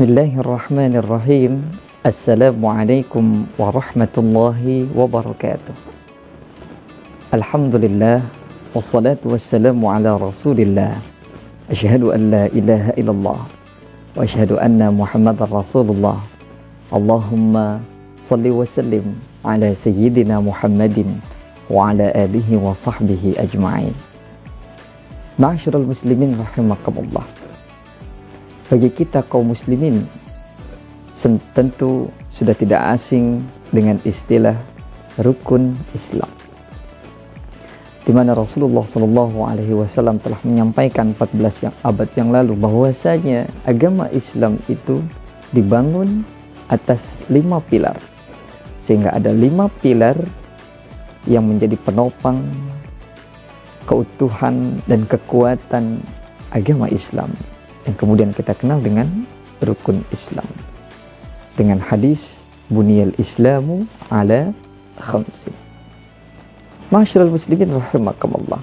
Bismillahirrahmanirrahim. Assalamualaikum warahmatullahi wabarakatuh. Alhamdulillah, wassalatu wassalamu ala rasulillah. Asyhadu an la ilaha illallah wa asyhadu anna muhammadar rasulullah. Allahumma salli wa sallim ala sayyidina Muhammadin wa ala alihi wa sahbihi ajma'in. Ma'asyiral muslimin rahimakumullah. Bagi kita kaum muslimin, tentu sudah tidak asing dengan istilah rukun Islam, di mana Rasulullah SAW telah menyampaikan 14 abad yang lalu bahwasanya agama Islam itu dibangun atas 5 pilar, sehingga ada 5 pilar yang menjadi penopang keutuhan dan kekuatan agama Islam, yang kemudian kita kenal dengan rukun Islam, dengan hadis buniyal islamu ala khamsin. Ma'asyiral muslimin rahimakumullah,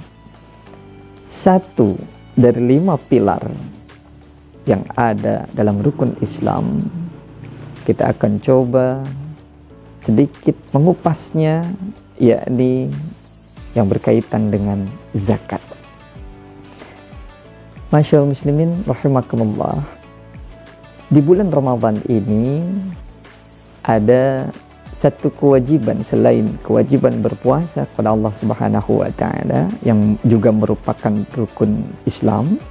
satu dari 5 pilar yang ada dalam rukun Islam, kita akan coba sedikit mengupasnya, yakni yang berkaitan dengan zakat. Masyaallah muslimin rahimakumullah, di bulan Ramadan ini ada satu kewajiban selain kewajiban berpuasa kepada Allah Subhanahu wa taala yang juga merupakan rukun Islam.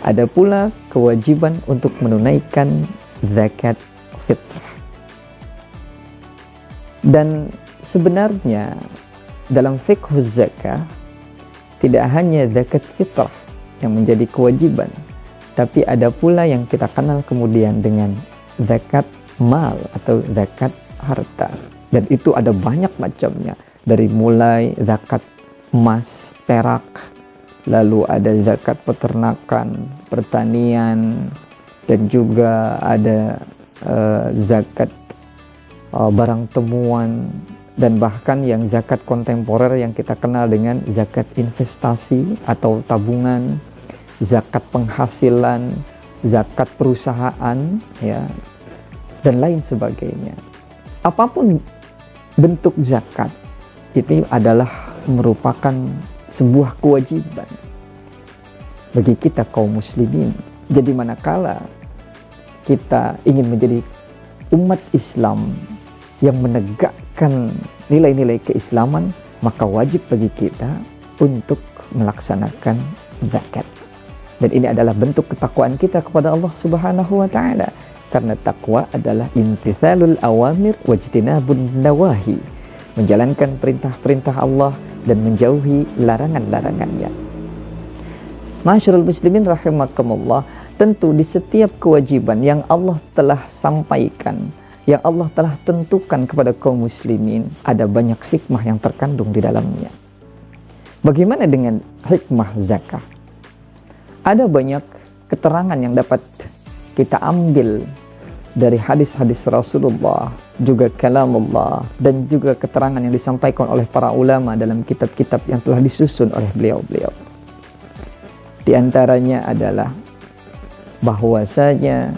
Ada pula kewajiban untuk menunaikan zakat fitrah. Dan sebenarnya dalam fiqh zakah tidak hanya zakat fitrah yang menjadi kewajiban, tapi ada pula yang kita kenal kemudian dengan zakat mal atau zakat harta, dan itu ada banyak macamnya, dari mulai zakat emas, perak, lalu ada zakat peternakan, pertanian, dan juga ada zakat barang temuan, dan bahkan yang zakat kontemporer yang kita kenal dengan zakat investasi atau tabungan, zakat penghasilan, zakat perusahaan, ya, dan lain sebagainya. Apapun bentuk zakat, itu adalah merupakan sebuah kewajiban bagi kita kaum muslimin. Jadi manakala kita ingin menjadi umat Islam yang menegakkan nilai-nilai keislaman, maka wajib bagi kita untuk melaksanakan zakat. Dan ini adalah bentuk ketakwaan kita kepada Allah Subhanahu wa taala. Karena takwa adalah imtithalul awamir wajtinabun nawahi, menjalankan perintah-perintah Allah dan menjauhi larangan-larangannya. Ma'asyiral muslimin rahimakumullah, tentu di setiap kewajiban yang Allah telah sampaikan, yang Allah telah tentukan kepada kaum muslimin, ada banyak hikmah yang terkandung di dalamnya. Bagaimana dengan hikmah zakah? Ada banyak keterangan yang dapat kita ambil dari hadis-hadis Rasulullah, juga kalamullah, dan juga keterangan yang disampaikan oleh para ulama dalam kitab-kitab yang telah disusun oleh beliau-beliau. Di antaranya adalah bahwasanya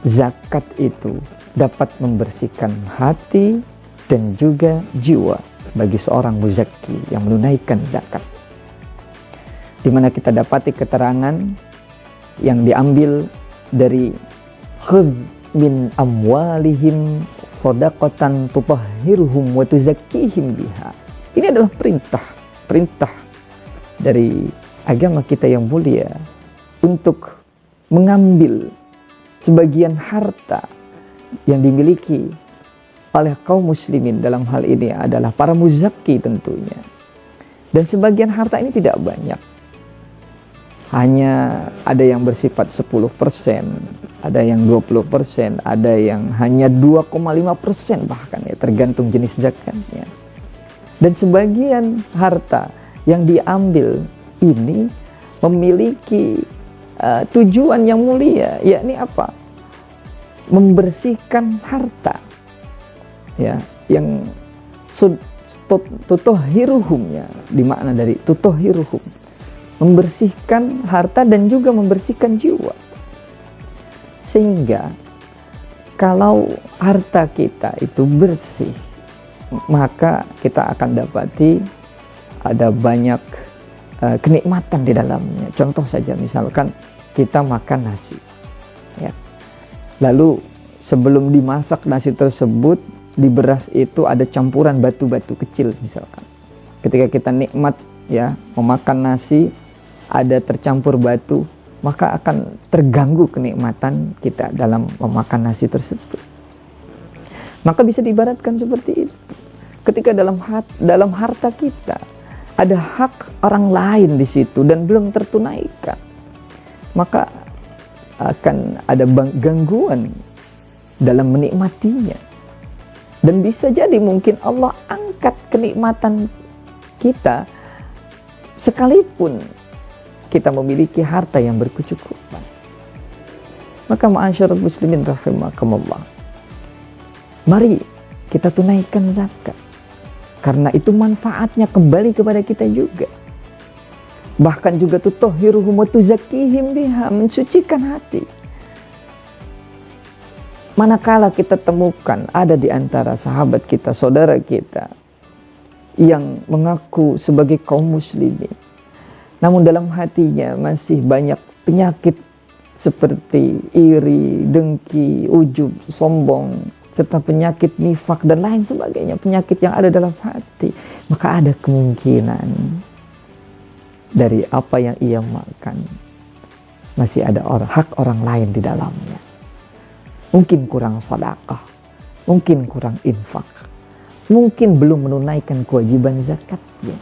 zakat itu dapat membersihkan hati dan juga jiwa bagi seorang muzakki yang menunaikan zakat, di mana kita dapati keterangan yang diambil dari khudz min amwalihim shadaqatan tutahhiruhum wa tuzakkihim biha. Ini adalah perintah dari agama kita yang mulia untuk mengambil sebagian harta yang dimiliki oleh kaum muslimin, dalam hal ini adalah para muzakki tentunya. Dan sebagian harta ini tidak banyak, hanya ada yang bersifat 10%, ada yang 20%, ada yang hanya 2,5% bahkan, ya, tergantung jenis zakatnya. Dan sebagian harta yang diambil ini memiliki tujuan yang mulia, yakni apa? Membersihkan harta, ya, yang tutohiruhumnya, dimakna dari tutohiruhum, membersihkan harta dan juga membersihkan jiwa. Sehingga kalau harta kita itu bersih, maka kita akan dapati ada banyak kenikmatan di dalamnya. Contoh saja, misalkan kita makan nasi, ya. Lalu sebelum dimasak nasi tersebut, di beras itu ada campuran batu-batu kecil misalkan. Ketika kita nikmat, ya, memakan nasi, ada tercampur batu, maka akan terganggu kenikmatan kita dalam memakan nasi tersebut. Maka bisa diibaratkan seperti itu. Ketika dalam harta kita ada hak orang lain di situ dan belum tertunaikan, maka akan ada gangguan dalam menikmatinya. Dan bisa jadi mungkin Allah angkat kenikmatan kita sekalipun kita memiliki harta yang berkecukupan. Maka ma'asyiral muslimin rahimakumullah, mari kita tunaikan zakat, karena itu manfaatnya kembali kepada kita juga. Bahkan juga tutahhiruhum wa tuzakkihim biha, mensucikan hati. Manakala kita temukan ada di antara sahabat kita, saudara kita yang mengaku sebagai kaum muslimin, namun dalam hatinya masih banyak penyakit seperti iri, dengki, ujub, sombong, serta penyakit nifak dan lain sebagainya, penyakit yang ada dalam hati, maka ada kemungkinan dari apa yang ia makan masih ada hak orang lain di dalamnya. Mungkin kurang sedekah, mungkin kurang infak, mungkin belum menunaikan kewajiban zakatnya.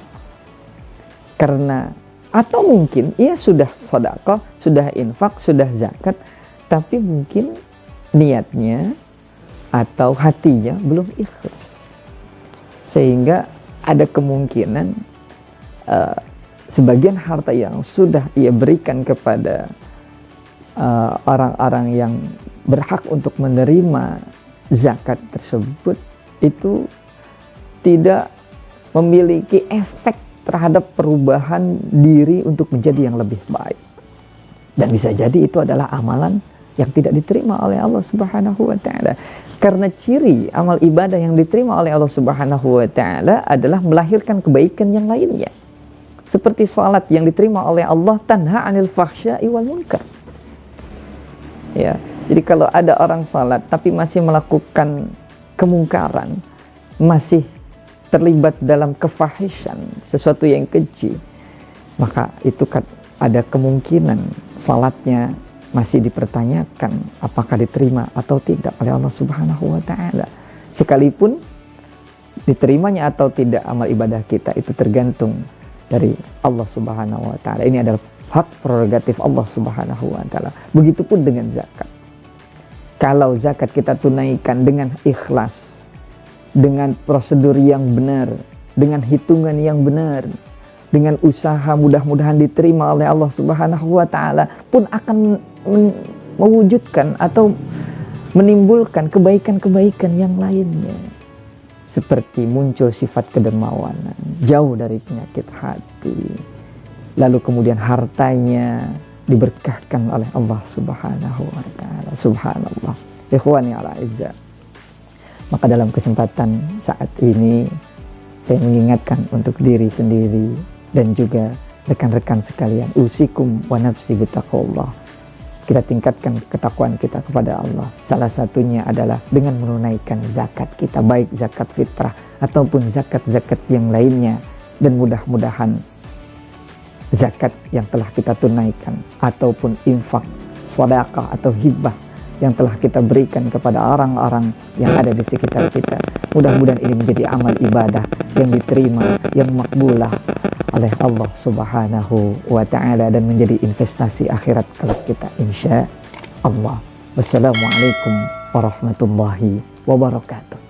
Atau mungkin ia sudah sedekah, sudah infak, sudah zakat, tapi mungkin niatnya atau hatinya belum ikhlas. Sehingga ada kemungkinan sebagian harta yang sudah ia berikan kepada orang-orang yang berhak untuk menerima zakat tersebut itu tidak memiliki efek terhadap perubahan diri untuk menjadi yang lebih baik. Dan bisa jadi itu adalah amalan yang tidak diterima oleh Allah Subhanahu wa taala. Karena ciri amal ibadah yang diterima oleh Allah Subhanahu wa taala adalah melahirkan kebaikan yang lainnya. Seperti salat yang diterima oleh Allah, tanha 'anil fahsya'i wal munkar. Ya, jadi kalau ada orang salat tapi masih melakukan kemungkaran, masih terlibat dalam kefahishan, sesuatu yang keji, maka itu ada kemungkinan salatnya masih dipertanyakan apakah diterima atau tidak oleh Allah Subhanahu wa taala. Sekalipun diterimanya atau tidak amal ibadah kita itu tergantung dari Allah Subhanahu wa taala. Ini adalah hak prerogatif Allah Subhanahu wa taala. Begitupun dengan zakat. Kalau zakat kita tunaikan dengan ikhlas, dengan prosedur yang benar, dengan hitungan yang benar, dengan usaha mudah-mudahan diterima oleh Allah Subhanahu wa taala, pun akan mewujudkan atau menimbulkan kebaikan-kebaikan yang lainnya. Seperti muncul sifat kedermawanan, jauh dari penyakit hati. Lalu kemudian hartanya diberkahkan oleh Allah Subhanahu wa taala. Subhanallah. Ikhwani ala izzah. Maka dalam kesempatan saat ini saya mengingatkan untuk diri sendiri dan juga rekan-rekan sekalian, usikum wa nafsi bittaqwallah. Kita tingkatkan ketakwaan kita kepada Allah. Salah satunya adalah dengan menunaikan zakat kita, baik zakat fitrah ataupun zakat-zakat yang lainnya. Dan mudah-mudahan zakat yang telah kita tunaikan ataupun infak, sedekah atau hibah yang telah kita berikan kepada orang-orang yang ada di sekitar kita, mudah-mudahan ini menjadi amal ibadah yang diterima, yang makbulah oleh Allah Subhanahu wa ta'ala dan menjadi investasi akhirat kelak kita insya Allah. Wassalamualaikum warahmatullahi wabarakatuh.